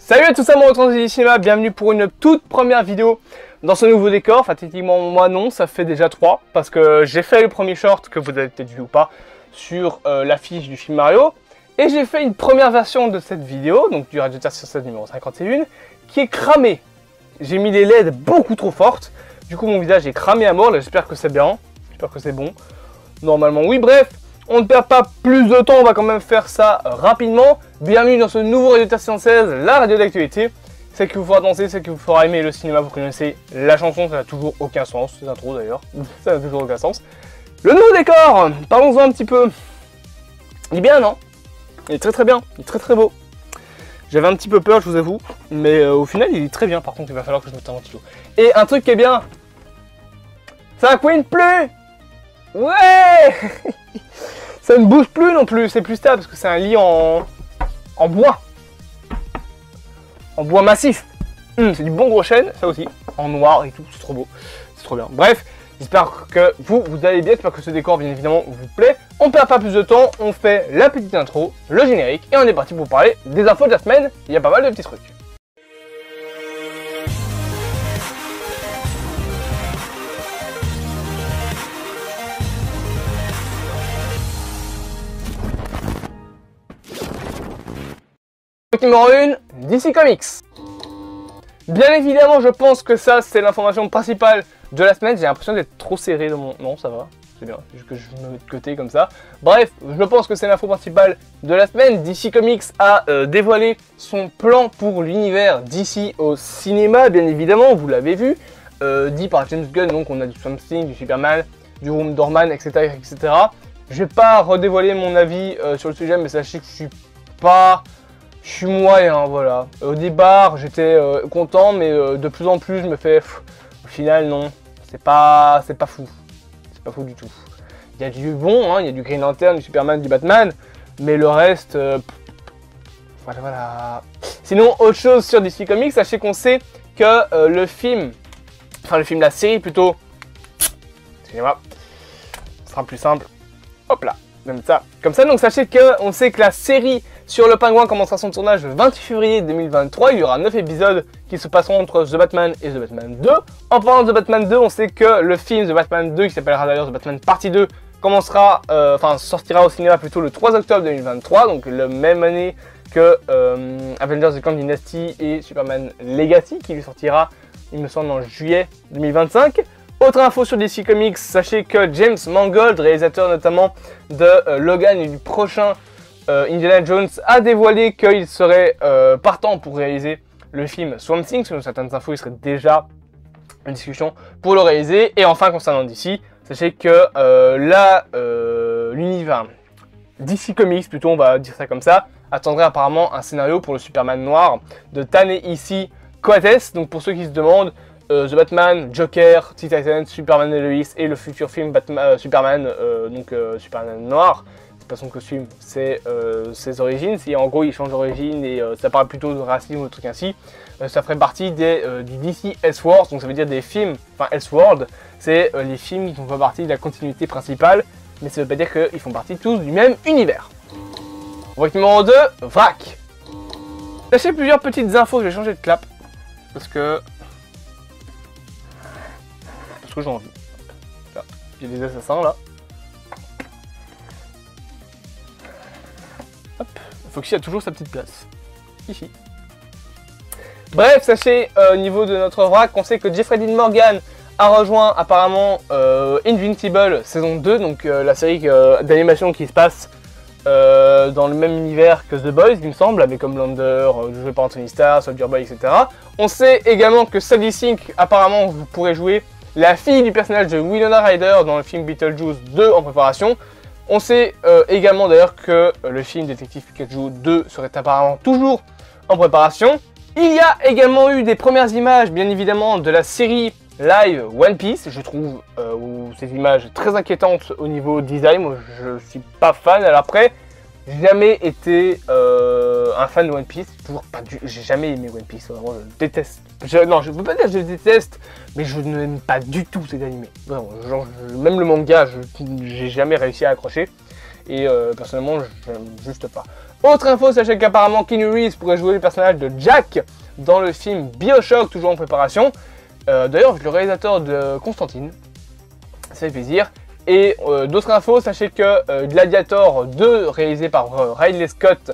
Salut à tous amoureux de cinéma, bienvenue pour une toute première vidéo dans ce nouveau décor. Enfin techniquement moi non, ça fait déjà 3 parce que j'ai fait le premier short que vous avez peut-être vu ou pas sur l'affiche du film Mario. Et j'ai fait une première version de cette vidéo, donc du Radio sur cette numéro 51, qui est cramée. J'ai mis les LED beaucoup trop fortes, du coup mon visage est cramé à mort, j'espère que c'est bien, j'espère que c'est bon. Normalement oui, bref. On ne perd pas plus de temps, on va quand même faire ça rapidement. Bienvenue dans ce nouveau Radio 116, la radio d'actualité. C'est qui vous fera danser, c'est qui vous fera aimer le cinéma, vous connaissez la chanson, ça n'a toujours aucun sens, c'est intro d'ailleurs, ça n'a toujours aucun sens. Le nouveau décor, parlons-en un petit peu. Il est bien, non? Il est très très bien, il est très très beau. J'avais un petit peu peur, je vous avoue, mais au final il est très bien, par contre il va falloir que je mette un ventilo. Et un truc qui est bien, ça couine plus. Ouais. Ça ne bouge plus non plus, c'est plus stable parce que c'est un lit en bois. En bois massif. C'est du bon gros chêne, ça aussi. En noir et tout, c'est trop beau. C'est trop bien. Bref, j'espère que vous allez bien, j'espère que ce décor bien évidemment vous plaît. On perd pas plus de temps, on fait la petite intro, le générique et on est parti pour vous parler des infos de la semaine. Il y a pas mal de petits trucs. Numéro 1, DC Comics. Bien évidemment, je pense que ça, c'est l'information principale de la semaine. J'ai l'impression d'être trop serré dans mon... Non, ça va, c'est bien, juste que je me mets de côté comme ça. Bref, je pense que c'est l'info principale de la semaine. DC Comics a dévoilé son plan pour l'univers DC au cinéma, bien évidemment, vous l'avez vu. Dit par James Gunn, donc on a du Swamp Thing, du Superman, du Wonder Woman, etc., etc. Je vais pas redévoiler mon avis sur le sujet, mais sachez que je suis moyen, voilà. Au départ, j'étais content, mais de plus en plus, je me fais... au final, non. C'est pas fou. C'est pas fou du tout. Il y a du bon, hein, il y a du Green Lantern, du Superman, du Batman, mais le reste... voilà. Sinon, autre chose sur DC Comics, sachez qu'on sait que le film... Enfin, la série plutôt... Excusez-moi. Ce sera plus simple. Hop là. Comme ça, donc sachez qu'on sait que la série sur le Pingouin commencera son tournage le 28 février 2023. Il y aura 9 épisodes qui se passeront entre The Batman et The Batman 2. En parlant de The Batman 2, on sait que le film The Batman 2, qui s'appellera d'ailleurs The Batman Partie 2, sortira au cinéma plutôt le 3 octobre 2023, donc la même année que Avengers The Kang Dynasty et Superman Legacy, qui lui sortira, il me semble, en juillet 2025. Autre info sur DC Comics, sachez que James Mangold, réalisateur notamment de Logan et du prochain Indiana Jones, a dévoilé qu'il serait partant pour réaliser le film Swamp Thing. Selon certaines infos, il serait déjà en discussion pour le réaliser. Et enfin, concernant DC, sachez que l'univers DC Comics, plutôt on va dire ça comme ça, attendrait apparemment un scénario pour le Superman noir de Ta-Nehisi Coates. Donc pour ceux qui se demandent, The Batman, Joker, Teen Titans, Superman et Lois et le futur film Superman, Superman noir. C'est pas son costume, c'est ses origines. Si en gros il change d'origine et ça parle plutôt de racisme ou de trucs ainsi, ça ferait partie du DC Elseworlds, donc ça veut dire des films, enfin Elseworlds, c'est les films qui font pas partie de la continuité principale, mais ça veut pas dire qu'ils font partie tous du même univers. Voix numéro 2, VRAC. Sachez plusieurs petites infos, je vais changer de clap, parce que j'ai envie. Là, il y a des assassins là. Hop, Foxy a toujours sa petite place. Ici. Bref, sachez au niveau de notre vrac qu'on sait que Jeffrey Dean Morgan a rejoint apparemment Invincible saison 2, donc la série d'animation qui se passe dans le même univers que The Boys, il me semble, avec Homelander, joué par Anthony Starr, Soldier Boy, etc. On sait également que Sadie Sink, apparemment, vous pourrez jouer la fille du personnage de Winona Ryder dans le film Beetlejuice 2 en préparation. On sait également d'ailleurs que le film Détective Pikachu 2 serait apparemment toujours en préparation. Il y a également eu des premières images, bien évidemment, de la série live One Piece. Je trouve ces images très inquiétantes au niveau design. Moi, je suis pas fan. Alors après, j'ai jamais été un fan de One Piece. Toujours pas j'ai jamais aimé One Piece. Vraiment, je déteste. Non, je ne peux pas dire que je déteste, mais je n'aime pas du tout cet animé. Vraiment, genre, même le manga, j'ai jamais réussi à accrocher. Et personnellement, j'aime juste pas. Autre info, sachez qu'apparemment Keanu Reeves pourrait jouer le personnage de Jack dans le film BioShock, toujours en préparation. D'ailleurs, avec le réalisateur de Constantine, ça fait plaisir. Et d'autres infos, sachez que Gladiator 2, réalisé par Ridley Scott,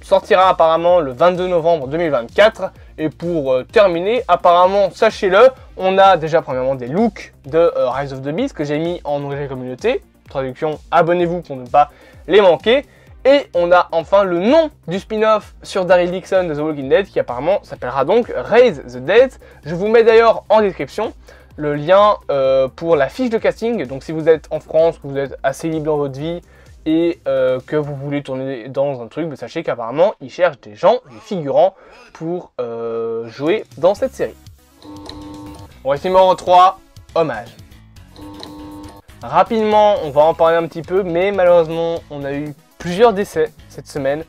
sortira apparemment le 22 novembre 2024. Et pour terminer, apparemment, sachez-le, on a déjà premièrement des looks de Rise of the Beast que j'ai mis en onglet communauté. Traduction, abonnez-vous pour ne pas les manquer. Et on a enfin le nom du spin-off sur Daryl Dixon de The Walking Dead qui apparemment s'appellera donc Raise the Dead. Je vous mets d'ailleurs en description le lien pour la fiche de casting. Donc si vous êtes en France, que vous êtes assez libre dans votre vie et que vous voulez tourner dans un truc, sachez qu'apparemment ils cherchent des gens, des figurants pour jouer dans cette série. Bon, ici numéro 3, hommage. Rapidement, on va en parler un petit peu, mais malheureusement on a eu plusieurs décès cette semaine,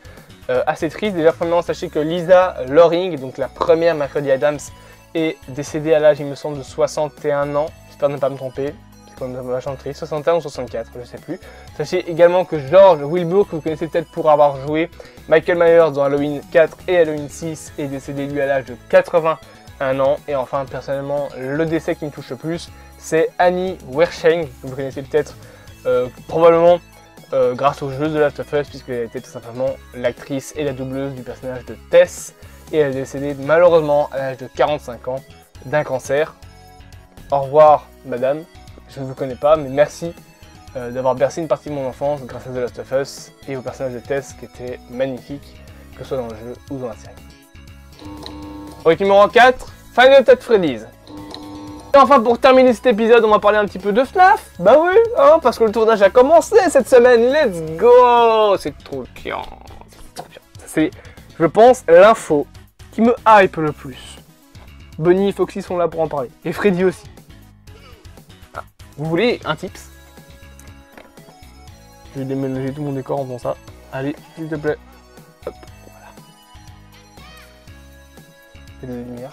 assez triste. Déjà premièrement, sachez que Lisa Loring, donc la première Mercredi Adams, est décédée à l'âge, il me semble, de 61 ans. J'espère ne pas me tromper, c'est quand même vachement triste, 61 ou 64, je sais plus. Sachez également que George Wilbur, que vous connaissez peut-être pour avoir joué Michael Myers dans Halloween 4 et Halloween 6, est décédé lui à l'âge de 81 ans. Et enfin, personnellement, le décès qui me touche le plus, c'est Annie Wershing, que vous connaissez peut-être probablement grâce au jeu de Last of Us, puisqu'elle était tout simplement l'actrice et la doubleuse du personnage de Tess, et elle est décédée malheureusement à l'âge de 45 ans d'un cancer. Au revoir madame, je ne vous connais pas, mais merci d'avoir bercé une partie de mon enfance grâce à The Last of Us et au personnage de Tess qui était magnifique, que ce soit dans le jeu ou dans la série. Au numéro 4, Final Fantasy Freddy's. Et enfin, pour terminer cet épisode, on va parler un petit peu de FNAF. Bah oui, hein, parce que le tournage a commencé cette semaine. Let's go! C'est trop bien. C'est, je pense, l'info qui me hype le plus. Bonnie et Foxy sont là pour en parler. Et Freddy aussi. Ah, vous voulez un tips? Je vais déménager tout mon décor en faisant ça. Allez, s'il te plaît. Hop, voilà. Il y a de la lumière.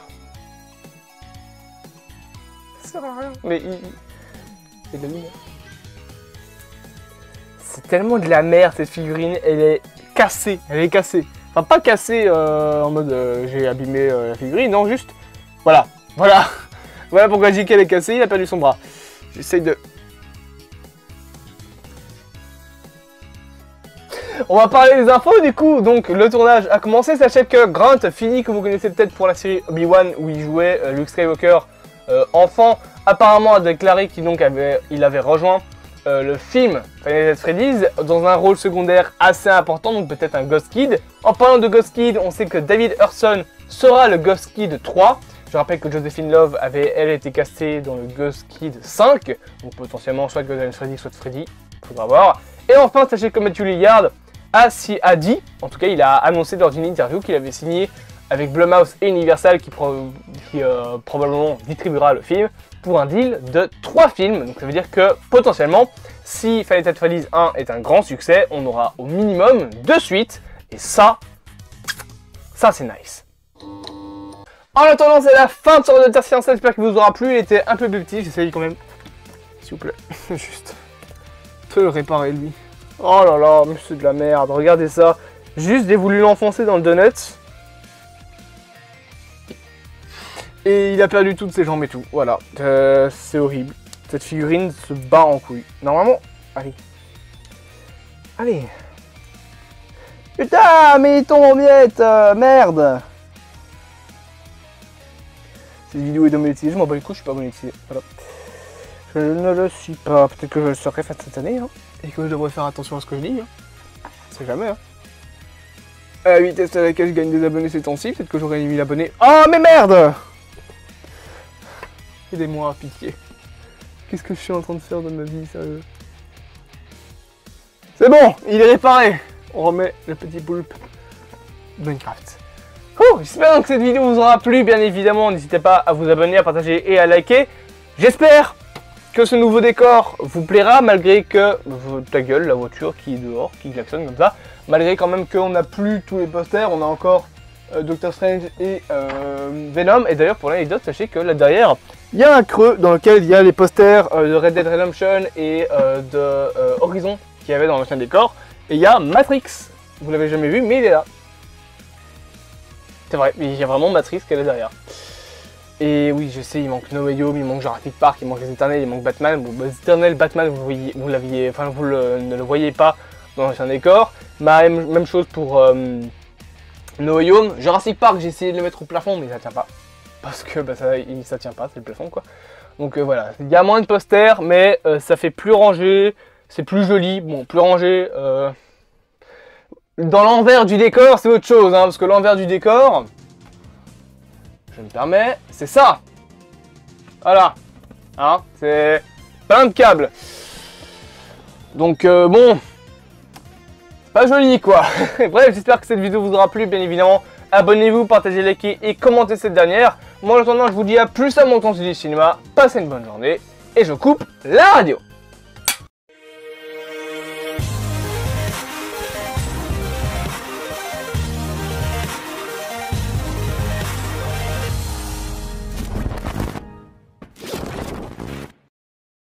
Ça sert à rien. Mais il y a de la lumière. C'est tellement de la merde cette figurine. Elle est cassée. Elle est cassée. Enfin, pas cassée en mode j'ai abîmé la figurine. Non, juste. Voilà. Voilà. Voilà pourquoi je dis qu'elle est cassée. Il a perdu son bras. J'essaye de. On va parler des infos du coup. Donc le tournage a commencé. Sachez que Grant Finny, que vous connaissez peut-être pour la série Obi-Wan où il jouait Luke Skywalker enfant, apparemment a déclaré qu'il avait rejoint le film Final Fantasy Freddy's dans un rôle secondaire assez important, donc peut-être un Ghost Kid. En parlant de Ghost Kid, on sait que David Hurson sera le Ghost Kid 3. Je rappelle que Josephine Love avait elle été castée dans le Ghost Kid 5, donc potentiellement soit Ghost Freddy, soit Freddy, faudra voir. Et enfin, sachez que Matthew Lillard a dit, en tout cas il a annoncé lors d'une interview qu'il avait signé avec Blumhouse et Universal qui probablement distribuera le film pour un deal de 3 films. Donc ça veut dire que potentiellement, si Final Fantasy Freddy's 1 est un grand succès, on aura au minimum 2 suites. Et ça c'est nice. En attendant, c'est la fin de ce de Tertiaire. J'espère qu'il vous aura plu. Il était un peu plus petit, j'essaye quand même. S'il vous plaît, juste te le réparer lui. Oh là là, mais c'est de la merde, regardez ça. Juste, j'ai voulu l'enfoncer dans le donut. Et il a perdu toutes ses jambes et tout, voilà. C'est horrible. Cette figurine se bat en couille. Normalement, allez. Allez. Putain, mais il tombe en miettes, merde. Cette vidéo est monétisée, je m'en bats les couilles, je suis pas monétisé. Voilà. Je ne le suis pas. Peut-être que je le serai cette année, hein. Et que je devrais faire attention à ce que je dis, hein. C'est jamais, hein. À la vitesse à laquelle je gagne des abonnés ces temps-ci, peut-être que j'aurais 8000 abonnés. Oh, mais merde! Aidez-moi, pitié. Qu'est-ce que je suis en train de faire de ma vie, sérieux? C'est bon, il est réparé. On remet le petit poulpe Minecraft. J'espère que cette vidéo vous aura plu, bien évidemment. N'hésitez pas à vous abonner, à partager et à liker. J'espère que ce nouveau décor vous plaira, malgré que... Ta gueule, la voiture qui est dehors, qui klaxonne comme ça. Malgré quand même qu'on n'a plus tous les posters, on a encore Doctor Strange et Venom. Et d'ailleurs, pour l'anecdote, sachez que là derrière, il y a un creux dans lequel il y a les posters de Red Dead Redemption et de Horizon qu'il y avait dans l'ancien décor. Et il y a Matrix. Vous l'avez jamais vu, mais il est là. C'est vrai, il y a vraiment Matrix qui est là derrière. Et oui, je sais, il manque No Way Home, il manque Jurassic Park, il manque les Éternels, il manque Batman. Bon, les Éternels, Batman, vous l'aviez, enfin vous ne le voyez pas dans l'ancien décor. Même chose pour No Way Home. Jurassic Park, j'ai essayé de le mettre au plafond, mais ça tient pas. Parce que bah, ça tient pas, c'est le plafond quoi. Donc voilà, il y a moins de posters, mais ça fait plus rangé, c'est plus joli. Bon, plus rangé. Dans l'envers du décor, c'est autre chose, hein, parce que l'envers du décor, je me permets, c'est ça. Voilà, hein, c'est plein de câbles. Donc bon, pas joli quoi. Bref, j'espère que cette vidéo vous aura plu, bien évidemment. Abonnez-vous, partagez, likez et commentez cette dernière. Moi en attendant, je vous dis à plus à mon temps du cinéma. Passez une bonne journée et je coupe la radio.